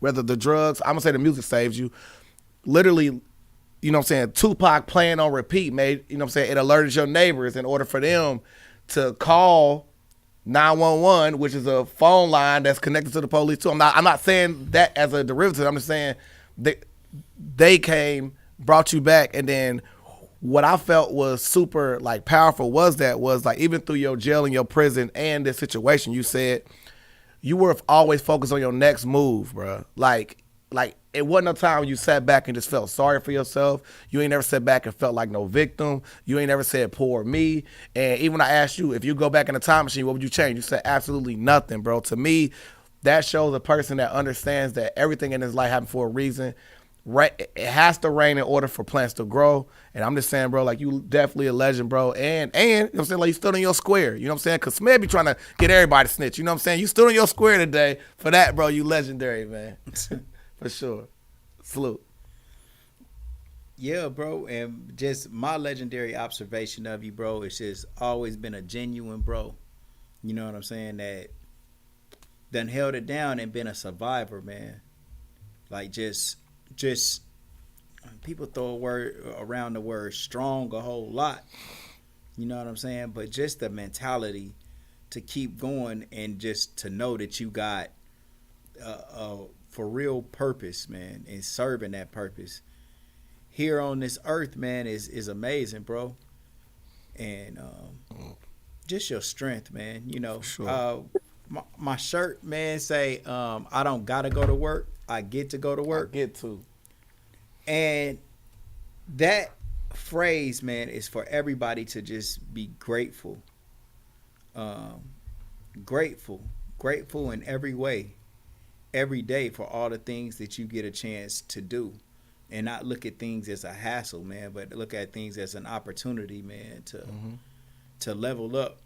whether the drugs, I'm going to say the music saved you. Literally, you know what I'm saying, Tupac playing on repeat made, you know what I'm saying, it alerted your neighbors in order for them to call 911, which is a phone line that's connected to the police too. I'm not saying that as a derivative. I'm just saying they came, brought you back, and then what I felt was super like powerful was like even through your jail and your prison and this situation, you said you were always focused on your next move, bro. Like it wasn't a time when you sat back and just felt sorry for yourself. You ain't never sat back and felt like no victim. You ain't never said poor me. And even when I asked you if you go back in the time machine, what would you change? You said absolutely nothing, bro. To me, that shows a person that understands that everything in his life happened for a reason. Right, it has to rain in order for plants to grow. And I'm just saying, bro, like you definitely a legend, bro. And you know what I'm saying, like you stood on your square. You know what I'm saying? Cause SMED be trying to get everybody to snitch. You know what I'm saying? You stood on your square today. For that, bro, you legendary, man. For sure. Salute. Yeah, bro, and just my legendary observation of you, bro, it's just always been a genuine bro. You know what I'm saying? That done held it down and been a survivor, man. Like just people throw a word around the word strong a whole lot. You know what I'm saying? But just the mentality to keep going and just to know that you got for real purpose, man, and serving that purpose here on this earth, man, is amazing, bro. And just your strength, man. You know, Sure. my shirt, man, say I don't gotta go to work. I get to go to work. I get to. And that phrase, man, is for everybody to just be grateful. Grateful in every way, every day for all the things that you get a chance to do. And not look at things as a hassle, man, but look at things as an opportunity, man, to level up.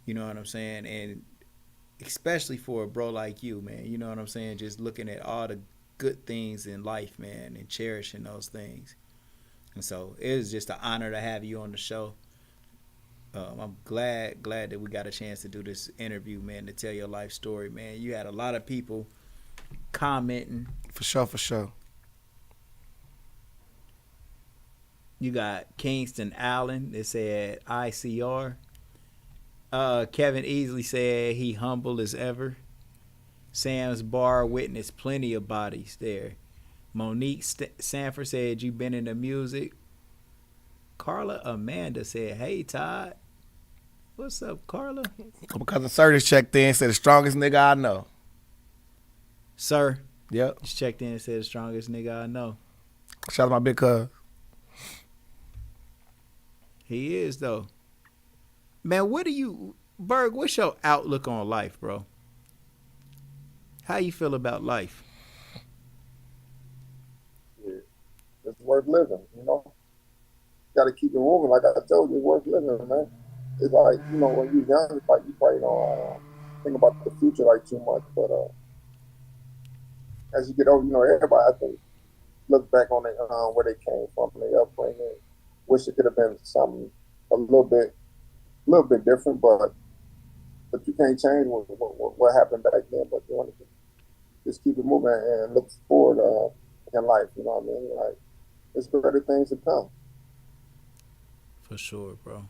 You know what I'm saying? And especially for a bro like you, man. You know what I'm saying? Just looking at all the good things in life, man, and cherishing those things. And so it is just an honor to have you on the show. I'm glad that we got a chance to do this interview, man, to tell your life story, man. You had a lot of people commenting. For sure. You got Kingston Allen that said ICR. Kevin Easley said he humble as ever. Sam's Bar witnessed plenty of bodies there. Monique Sanford said you been in the music. Carla Amanda said, hey Todd. What's up, Carla? My cousin Sir checked in, said the strongest nigga I know. Sir. Yep. Just checked in and said the strongest nigga I know. Shout out to my big cuz. He is though. Man, Berg, what's your outlook on life, bro? How you feel about life? Yeah. It's worth living, you know. Got to keep it moving. Like I told you, it's worth living, man. It's like, you know, when you're young, it's like you probably don't think about the future like too much. But as you get older, you know, everybody, I think, look back on where they came from, their upbringing. Wish it could have been something a little bit different, but you can't change what happened back then. But you want to just keep it moving and look forward in life. You know what I mean? Like, there's better things to come. For sure, bro.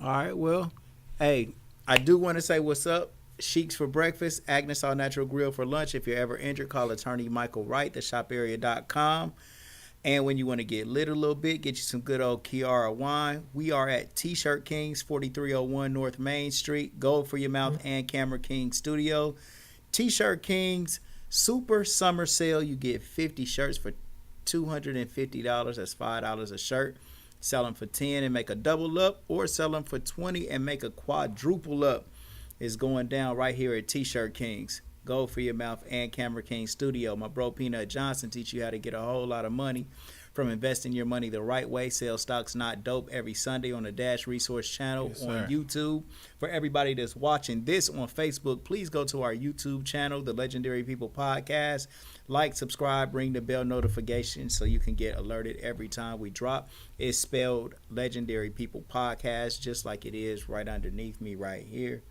All right, well, hey, I do want to say what's up. Sheiks for breakfast, Agnes All Natural Grill for lunch. If you're ever injured, call attorney Michael Wright, theshoparea.com. And when you want to get lit a little bit, get you some good old Kiara wine. We are at T-Shirt Kings, 4301 North Main Street. Gold for Your Mouth and Camera King Studio. T-Shirt Kings Super Summer Sale. You get 50 shirts for $250. That's $5 a shirt. Sell them for 10 and make a double up, or sell them for 20 and make a quadruple up. It's going down right here at T-Shirt Kings. Gold for Your Mouth and Camera King Studio. My bro Peanut Johnson teach you how to get a whole lot of money from investing your money the right way. Sell Stocks Not Dope every Sunday on the Dash Resource channel on YouTube. For everybody that's watching this on Facebook, please go to our YouTube channel, The Legendary People Podcast. Like, subscribe, ring the bell notification so you can get alerted every time we drop. It's spelled Legendary People Podcast, just like it is right underneath me right here.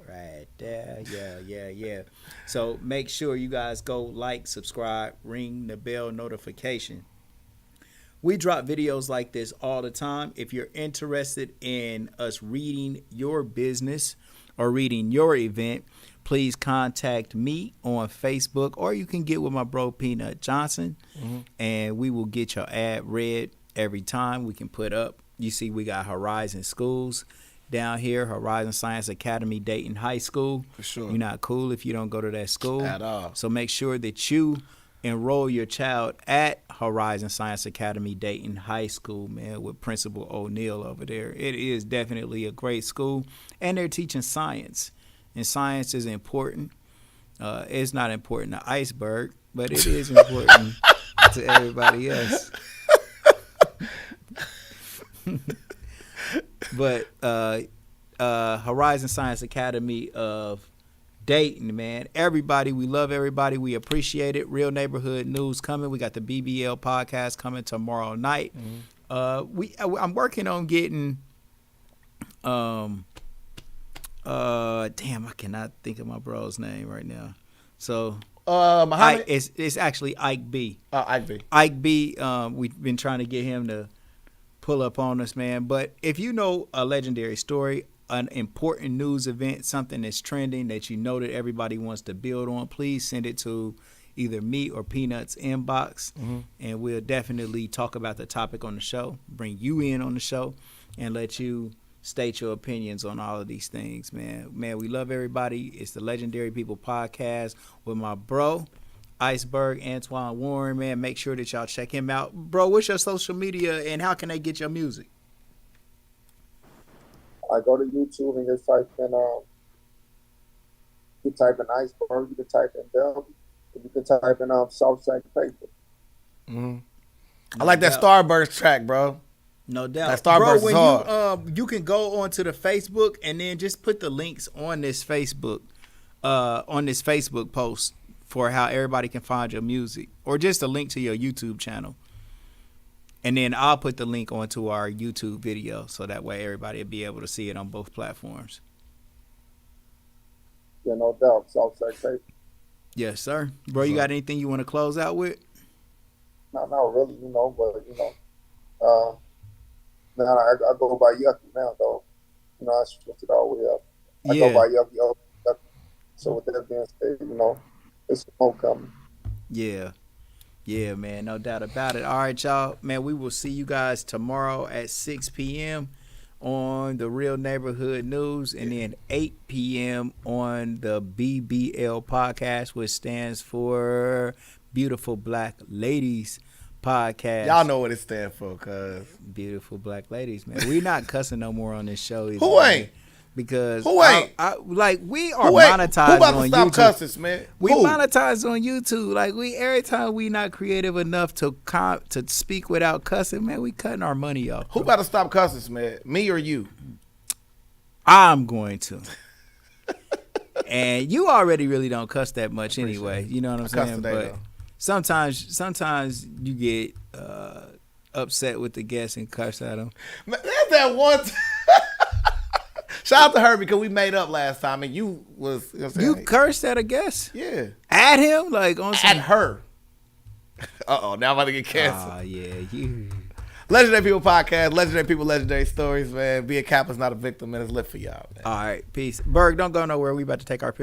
Right there. Yeah. So make sure you guys go like, subscribe, ring the bell notification. We drop videos like this all the time. If you're interested in us reading your business or reading your event, please contact me on Facebook, or you can get with my bro Peanut Johnson, and we will get your ad read every time we can put up. You see, we got Horizon Schools down here, Horizon Science Academy, Dayton High School. For sure. You're not cool if you don't go to that school. At all. So make sure that you enroll your child at Horizon Science Academy, Dayton High School, man, with Principal O'Neill over there. It is definitely a great school, and they're teaching science, and science is important. It's not important to Iceberg, but it is important to everybody else. But Horizon Science Academy of Dayton, man. Everybody, we love everybody. We appreciate it. Real Neighborhood News coming. We got the BBL podcast coming tomorrow night. Mm-hmm. I'm working on getting damn, I cannot think of my bro's name right now. So it's actually Ike B. Ike B. Ike B. We've been trying to get him to pull up on us, man. But if you know a legendary story, an important news event, something that's trending that you know that everybody wants to build on, please send it to either me or Peanut's inbox, and we'll definitely talk about the topic on the show, bring you in on the show, and let you state your opinions on all of these things, man. Man, we love everybody. It's the Legendary People Podcast with my bro, Iceberg, Antoine Warren, man. Make sure that y'all check him out. Bro, what's your social media, and how can they get your music? I go to YouTube and just type in you can type in Iceberg, you can type in Belgium, you can type in Southside Paper. Mm-hmm. I like that Starburst track, bro. No doubt. That Starburst is hard. You can go onto the Facebook and then just put the links on this Facebook post for how everybody can find your music, or just a link to your YouTube channel. And then I'll put the link onto our YouTube video so that way everybody will be able to see it on both platforms. Yeah, no doubt. Southside Paper. Yes, sir. Bro, you got anything you want to close out with? Not really, but now I go by Yucky now, though. I switched it all the way up. I go by Yucky. So with that being said, it's homecoming. Yeah. Yeah, man, no doubt about it. All right, y'all. Man, we will see you guys tomorrow at 6 p.m. on the Real Neighborhood News, and then 8 p.m. on the BBL podcast, which stands for Beautiful Black Ladies Podcast. Y'all know what it stands for, cuz. Beautiful Black Ladies, man. We're not cussing no more on this show either. Who ain't? Because who ain't? We are monetized Who about on to stop YouTube. cussing, man? We monetize on YouTube. Like, every time we not creative enough to speak without cussing, man, we cutting our money off. Who about to stop cussing, man? Me or you? I'm going to. And you already really don't cuss that much anyway. You know what I'm saying? Today, but sometimes you get upset with the guests and cuss at them. Man, that's that one. Shout out to her because we made up last time and you was you cursed at a guest? Yeah. At him? Like on some... At her. Now I'm about to get canceled. Oh yeah, you. Legendary People Podcast, Legendary People, Legendary Stories, man. Being Kappa's not a victim, and it's lit for y'all, man. All right, peace. Berg, don't go nowhere. We about to take our picture.